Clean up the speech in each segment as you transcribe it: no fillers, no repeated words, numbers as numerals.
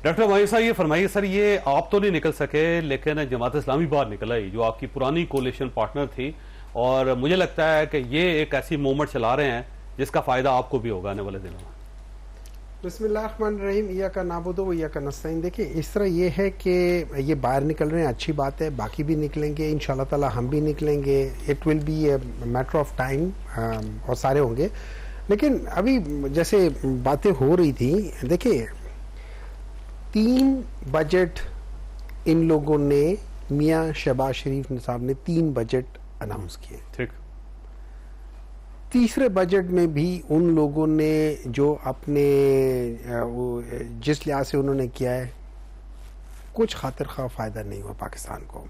Doctor वही साहब ये फरमाइए सर, ये आप तो नहीं निकल सके लेकिन जमात इस्लामी बाहर निकल आई जो आपकी पुरानी कोलिशन पार्टनर थी, और मुझे लगता है कि ये एक ऐसी मूवमेंट चला रहे हैं जिसका फायदा आपको भी होगा आने वाले दिनों में। बिस्मिल्लाहिर्रहमानिर्रहीम, इय्याका नअबुदु व इय्याका नस्तईन। देखिए इस तरह ये है कि ये बाहर निकल रहे हैं, अच्छी बात है, बाकी भी निकलेंगे इंशाल्लाह ताला, हम भी निकलेंगे। It will be a matter of time और सारे होंगे। लेकिन अभी जैसे बातें हो रही थी, देखिए 3 बजट इन लोगों ने, मियाँ शहबाज शरीफ साहब ने 3 बजट अनाउंस किए। ठीक, तीसरे बजट में भी उन लोगों ने जो अपने जिस लिहाज से उन्होंने किया है, कुछ खातिर खा फायदा नहीं हुआ पाकिस्तान को।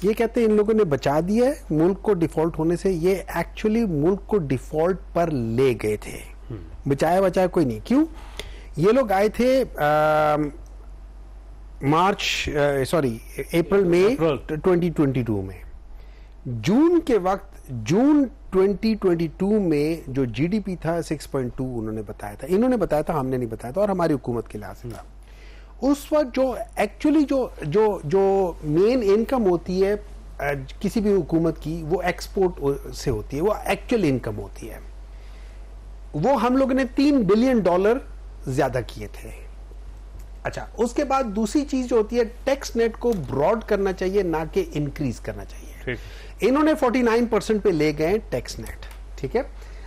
ये कहते हैं इन लोगों ने बचा दिया है मुल्क को डिफॉल्ट होने से, ये एक्चुअली मुल्क को डिफॉल्ट पर ले गए थे। बचाया कोई नहीं। क्यों? ये लोग आए थे अप्रैल में 2022 में। जून के वक्त, जून 2022 में जो जीडीपी था 6.2 उन्होंने बताया था, इन्होंने बताया था, हमने नहीं बताया था, और हमारी हुकूमत के लिहाज से था। उस वक्त जो एक्चुअली जो मेन इनकम होती है किसी भी हुकूमत की, वो एक्सपोर्ट से होती है, वो एक्चुअल इनकम होती है। वो हम लोगों ने $3 बिलियन ज्यादा किए थे। अच्छा, उसके बाद दूसरी चीज जो होती है, टैक्स नेट को ब्रॉड करना चाहिए, ना कि इंक्रीज करना चाहिए। इन्होंने 49% पे ले गए टैक्स नेट, ठीक है।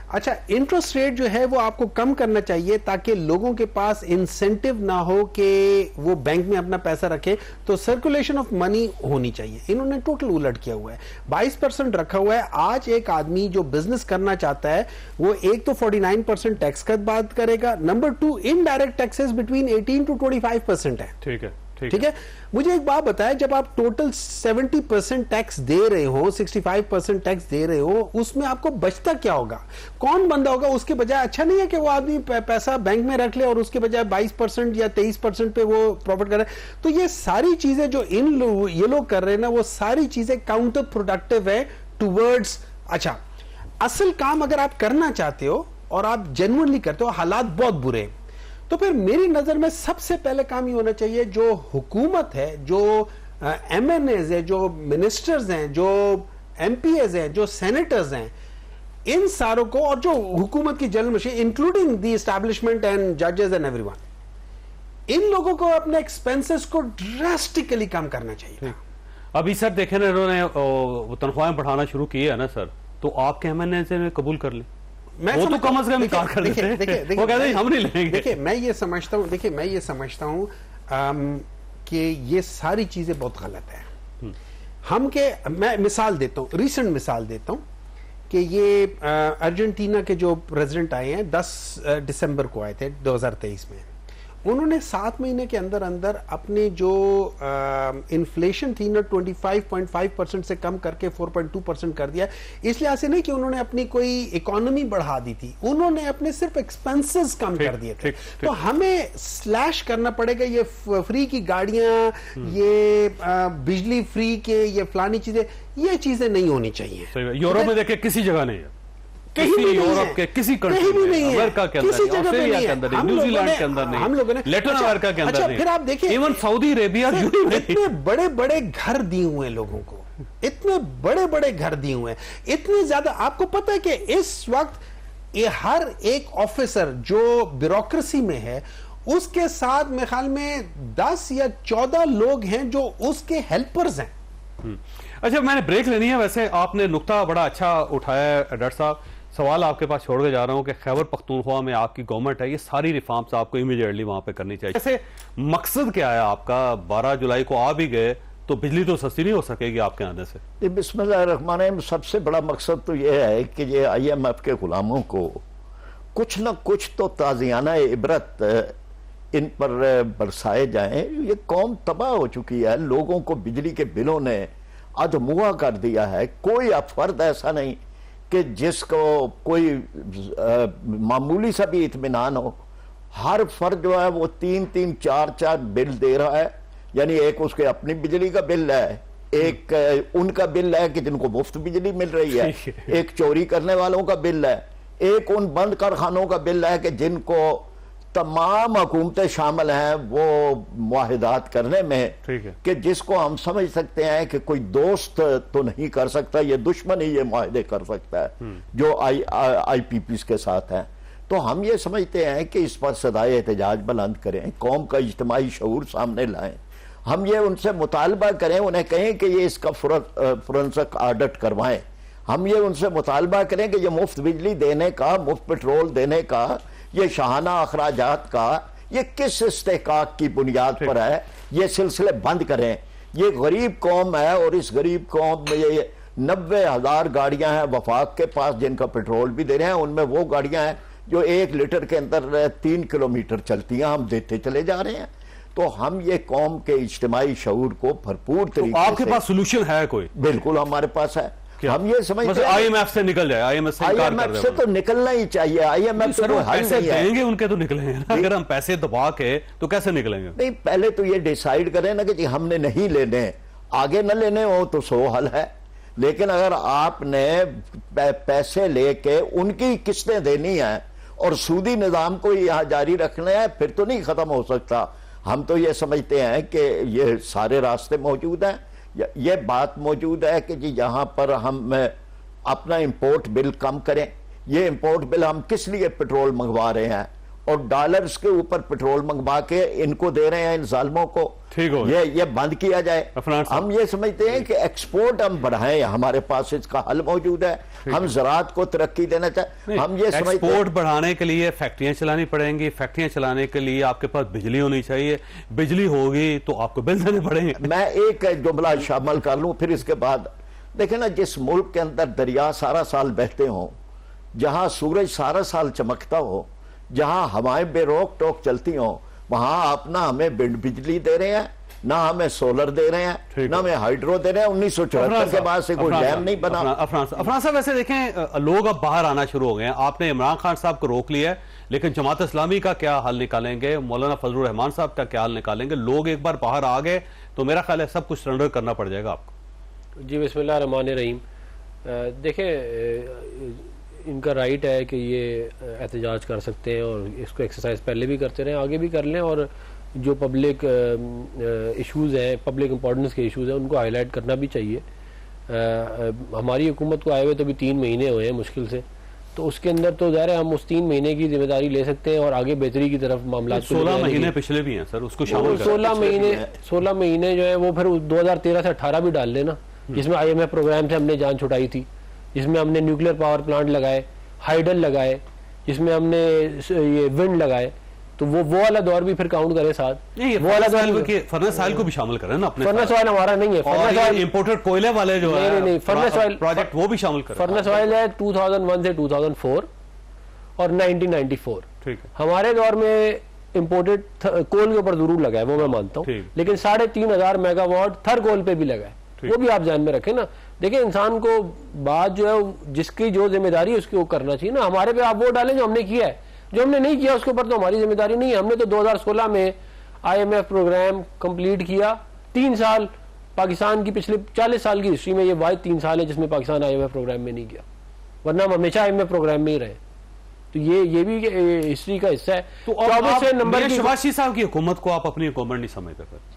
अच्छा, इंटरेस्ट रेट जो है वो आपको कम करना चाहिए ताकि लोगों के पास इंसेंटिव ना हो कि वो बैंक में अपना पैसा रखे, तो सर्कुलेशन ऑफ मनी होनी चाहिए। इन्होंने टोटल उलट किया हुआ है, 22% रखा हुआ है। आज एक आदमी जो बिजनेस करना चाहता है वो एक तो 49% टैक्स का बात करेगा, number 2 indirect taxes between 18 to 25% है। ठीक है। मुझे एक बात बताया, जब आप टोटल 70% टैक्स दे रहे हो, 65% टैक्स दे रहे हो, उसमें आपको बचता क्या होगा? कौन बंदा होगा? उसके बजाय अच्छा नहीं है कि वो आदमी पैसा बैंक में रख ले और उसके बजाय 22% या 23% पे वो प्रॉफिट करे? तो ये सारी चीजें जो ये लोग कर रहे हैं ना, वो सारी चीजें काउंटर प्रोडक्टिव है टूवर्ड्स। अच्छा, असल काम अगर आप करना चाहते हो और आप जेन्युइनली करते हो, हालात बहुत बुरे, तो फिर मेरी नजर में सबसे पहले काम ये होना चाहिए, जो हुकूमत है, जो एमएनएज है, जो मिनिस्टर्स हैं, जो एमपीएज हैं, जो सेनेटर्स हैं, इन सारों को, और जो हुकूमत की general machine including the establishment and जजेस एंड एवरीवन, इन लोगों को अपने एक्सपेंसेस को ड्रास्टिकली कम करना चाहिए। अभी सर देखें ना, इन्होंने तनख्वाहें बढ़ाना शुरू की है ना सर, तो आपके एमएनएज ने कबूल कर ली, वो तो कम से कम इनकार कर देते हैं, वो कहते हैं हम नहीं लेंगे। देखिए मैं ये समझता हूं कि ये सारी चीजें बहुत गलत है। मैं मिसाल देता हूं, रिसेंट मिसाल देता हूं कि ये अर्जेंटीना के जो प्रेसिडेंट आए हैं 10 दिसंबर को आए थे 2023 में। उन्होंने 7 महीने के अंदर अंदर अपने जो इन्फ्लेशन थी ना 25.5% से कम करके 4.2% कर दिया। इसलिए ऐसे नहीं कि उन्होंने अपनी कोई इकोनॉमी बढ़ा दी थी, उन्होंने अपने सिर्फ एक्सपेंसेस कम कर दिए थे। तो हमें स्लैश करना पड़ेगा, ये फ्री की गाड़ियां, ये बिजली फ्री के, ये फलानी चीजें, ये चीजें नहीं होनी चाहिए। यूरोप में देखिए किसी जगह नहीं है, कहीं भी यूरोप के किसी कंट्री में नहीं है, अमेरिका के अंदर नहीं, ऑस्ट्रेलिया के अंदर नहीं, न्यूजीलैंड के अंदर नहीं, हम लोगों ने लैटिन अमेरिका के अंदर नहीं। फिर आप देखिए इवन सऊदी अरेबिया इतने बड़े बड़े घर दिए हुए लोगों को, इतने बड़े बड़े घर दिए हुए हैं, इतने ज्यादा। आपको पता है कि इस वक्त ये हर एक ऑफिसर जो ब्यूरोक्रेसी में है, उसके साथ मेरे ख्याल में 10 या 14 लोग हैं जो उसके हेल्पर्स हैं। अच्छा, मैंने ब्रेक लेनी है। वैसे आपने नुक्ता बड़ा अच्छा उठाया है डॉक्टर साहब। सवाल आपके पास छोड़ के जा रहा हूं कि खैबर पख्तूनख्वा में आपकी गवर्नमेंट है, ये सारी रिफॉर्म्स आपको इमीडिएटली वहां पे करनी चाहिए। वैसे मकसद क्या है आपका? 12 जुलाई को आ भी गए तो बिजली तो सस्ती नहीं हो सकेगी आपके आने से। बिस्मिल्लाहिर्रहमानिर्रहीम, सबसे बड़ा मकसद तो यह है कि ये IMF के गुलामों को कुछ न कुछ तो ताज़ियाना इबरत इन पर बरसाए जाएं। ये कौम तबाह हो चुकी है, लोगों को बिजली के बिलों ने अधमुआ कर दिया है। कोई फर्द ऐसा नहीं कि जिसको कोई मामूली सा भी इत्मीनान हो। हर फर्द जो है वो 3-3, 4-4 बिल दे रहा है। यानी एक उसके अपनी बिजली का बिल है, एक उनका बिल है कि जिनको मुफ्त बिजली मिल रही है, एक चोरी करने वालों का बिल है, एक उन बंद कारखानों का बिल है कि जिनको तमाम हुकूमतें शामिल हैं वो मुआहिदात करने में, ठीक है, कि जिसको हम समझ सकते हैं कि कोई दोस्त तो नहीं कर सकता, ये दुश्मन ही ये मुआहिदे कर सकता है जो IPPs के साथ हैं। तो हम ये समझते हैं कि इस पर सदाए एहतजाज बुलंद करें, कौम का इज्तिमाई शऊर सामने लाएं, हम ये उनसे मुतालबा करें, उन्हें कहें कि ये इसका फोरेंसिक ऑडिट करवाएं, हम ये उनसे मुतालबा करें कि ये मुफ्त बिजली देने का, मुफ्त पेट्रोल देने का, ये शाहाना अखराजात का, ये किस इस्तेहकाक की बुनियाद पर है, ये सिलसिले बंद करें। ये गरीब कौम है और इस गरीब कौम में ये 90,000 गाड़ियां हैं वफाक के पास जिनका पेट्रोल भी दे रहे हैं, उनमें वो गाड़ियां हैं जो 1 लीटर के अंदर 3 किलोमीटर चलती हैं, हम देते चले जा रहे हैं। तो हम ये कौम के इज्तिमाई शऊर को भरपूर तरीके से, आपके पास सोल्यूशन है कोई? बिल्कुल हमारे पास है। हम ये समझते हैं IMF से निकल जाए, IMF से तो निकलना ही चाहिए। IMF तो पैसे देंगे उनके तो निकलेंगे ना, अगर हम पैसे दबा के तो कैसे निकलेंगे? नहीं, पहले तो ये डिसाइड करें ना कि जी हमने नहीं लेने, आगे न लेने हो तो सो हल है, लेकिन अगर आपने पैसे लेके उनकी किस्तें देनी है और सूदी निजाम को यहाँ जारी रखना है, फिर तो नहीं खत्म हो सकता। हम तो ये समझते हैं कि ये सारे रास्ते मौजूद हैं। ये बात मौजूद है कि जी यहाँ पर हम अपना इंपोर्ट बिल कम करें। ये इंपोर्ट बिल हम किस लिए पेट्रोल मंगवा रहे हैं और डॉलर्स के ऊपर पेट्रोल मंगवा के इनको दे रहे हैं इन जालिमों को, ठीक हो ये बंद किया जाए। हम ये समझते हैं कि एक्सपोर्ट हम बढ़ाएं, हमारे पास इसका हल मौजूद है। हम ज़राअत को तरक्की देना चाहते, हम ये समझते हैं एक्सपोर्ट बढ़ाने के लिए फैक्ट्रियां चलानी पड़ेंगी, फैक्ट्रियां चलाने के लिए आपके पास बिजली होनी चाहिए, बिजली होगी तो आपको बिल देने पड़ेंगे। मैं एक जुमला शामिल कर लूं फिर इसके बाद। देखें ना, जिस मुल्क के अंदर दरिया सारा साल बहते हों, जहां सूरज सारा साल चमकता हो, जहां हवाएं बेरोक टोक चलती हों, वहां आप ना हमें बिजली दे रहे हैं, ना हमें सोलर दे रहे हैं, ना हमें हाइड्रो दे रहे हैं। 1974 के बाद से कोई डैम नहीं बना। अफरान साहब, वैसे देखें लोग अब बाहर आना शुरू हो गए हैं, आपने इमरान खान साहब को रोक लिया है, लेकिन जमात इस्लामी का क्या हल निकालेंगे, मौलाना फजलुर रहमान साहब का क्या हल निकालेंगे? लोग एक बार बाहर आ गए तो मेरा ख्याल है सब कुछ सरेंडर करना पड़ जाएगा आपको। जी, बिस्मिल्लाह रहमान रहीम। देखें, इनका राइट है कि ये एहतजाज कर सकते हैं और इसको एक्सरसाइज पहले भी करते रहे, आगे भी कर लें, और जो पब्लिक इश्यूज़ हैं, पब्लिक इंपॉर्टेंस के इश्यूज़ हैं, उनको हाईलाइट करना भी चाहिए। हमारी हुकूमत को आए हुए तो भी 3 महीने हुए हैं मुश्किल से, तो उसके अंदर तो ज़ाहिर है हम उस 3 महीने की जिम्मेदारी ले सकते हैं और आगे बेहतरी की तरफ मामला। 16 महीने पिछले भी हैं सर, उसको शामिल 16 महीने जो है वो फिर 2013 से 18 भी डाल लेना, जिसमें IMF प्रोग्राम से हमने जान छुड़ाई थी, जिसमें हमने न्यूक्लियर पावर प्लांट लगाए, हाइडल लगाए, जिसमें हमने ये विंड लगाए, तो वो वाला दौर भी फिर काउंट करें साथ। नहीं, वो वाला दौर फर्नेस ऑयल को भी शामिल करें ना अपने। फर्नेस ऑयल हमारा नहीं है, फर्नेस ऑयल इंपोर्टेड कोयले वाले जो है, नहीं, फर्नेस ऑयल प्रोजेक्ट वो भी शामिल करें। फर्नेस ऑयल है 2001 से 2004 और 1994। ठीक है, हमारे दौर में इंपोर्टेड कोल के ऊपर जरूर लगा है, वो मैं मानता हूँ, लेकिन 3,500 मेगावाट थर कोल पे भी लगा है, वो भी आप ध्यान में रखें ना। देखिए, इंसान को बात जो है जिसकी जो जिम्मेदारी है उसकी वो करना चाहिए ना। हमारे पे आप वो डालें जो हमने किया है, जो हमने नहीं किया उसके ऊपर तो हमारी जिम्मेदारी नहीं है। हमने तो 2016 में IMF प्रोग्राम कंप्लीट किया, 3 साल पाकिस्तान की पिछले 40 साल की हिस्ट्री में ये वाहिद 3 साल है जिसमें पाकिस्तान IMF प्रोग्राम में नहीं गया, वरना हम हमेशा IMF प्रोग्राम में ही रहे। तो ये भी हिस्ट्री का हिस्सा है। तो 24वें नंबर शहबाज साहब की हुकूमत को आप अपनी गवर्नमेंट नहीं समझते?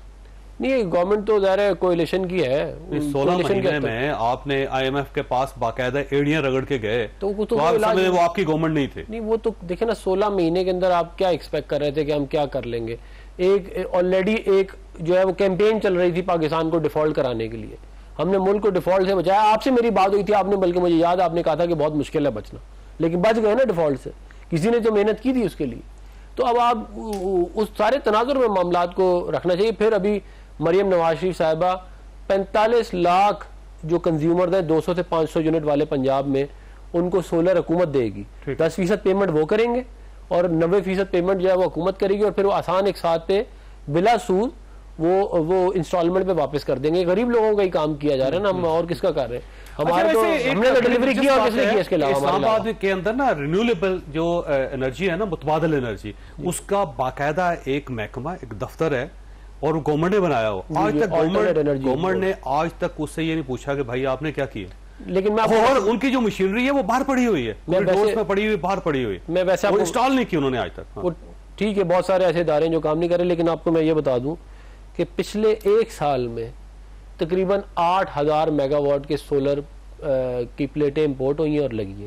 नहीं, गवर्नमेंट तो ज़ाहिर है कोएलिशन की है। 16 महीने में आपने IMF के पास बाकायदा एड़ियां रगड़ के गए, तो आप समझे वो आपकी गवर्नमेंट नहीं थे? नहीं, वो तो देखे ना, 16 महीने के अंदर आप क्या एक्सपेक्ट कर रहे थे कि हम क्या कर लेंगे। एक ऑलरेडी एक जो है वो कैंपेन चल रही थी पाकिस्तान को डिफॉल्ट कराने के लिए, हमने मुल्क को डिफॉल्ट से बचाया। आपसे मेरी बात हुई थी, आपने बल्कि मुझे याद, आपने कहा था कि बहुत मुश्किल है बचना, लेकिन बच गए ना डिफॉल्ट से, किसी ने तो मेहनत की थी उसके लिए। तो अब आप उस सारे तनाजुर में मामलात को रखना चाहिए। फिर अभी मरियम नवाज शरीफ साहिबा 45 लाख जो कंज्यूमर है 200 से 500 यूनिट वाले पंजाब में, उनको सोलर हुकूमत देगी। 10% पेमेंट वो करेंगे और 90% पेमेंट जो है वो हुकूमत करेगी, और फिर वो आसान एक साथ पे बिला सूद वो इंस्टॉलमेंट पे वापस कर देंगे। गरीब लोगों का ही काम किया जा रहा है ना, हम और किसका कर रहे हैं? हमारे तो हमने तो डिलीवरी किया और किसने किया? इसके अलावा इस्लामाबाद के अंदर ना रिन्यूएबल जो एनर्जी है ना, मुतबादल एनर्जी, उसका बाकायदा एक महकमा, एक दफ्तर है और गवर्नमेंट ने बनाया हो। आज तक गवर्नमेंट ने आज तक उससे ये नहीं पूछा कि भाई आपने क्या किया, लेकिन मैं और उनकी जो मशीनरी है वो बाहर पड़ी हुई है, में पड़ी हुई, बाहर पड़ी हुई, मैं वैसे इंस्टॉल नहीं की उन्होंने आज तक। ठीक है, बहुत सारे ऐसे इदारे हैं जो काम नहीं कर रहे, लेकिन आपको मैं ये बता दूं कि पिछले एक साल में तकरीबन 8,000 मेगावाट के सोलर की प्लेटें इंपोर्ट हुई हैं और लगी हैं।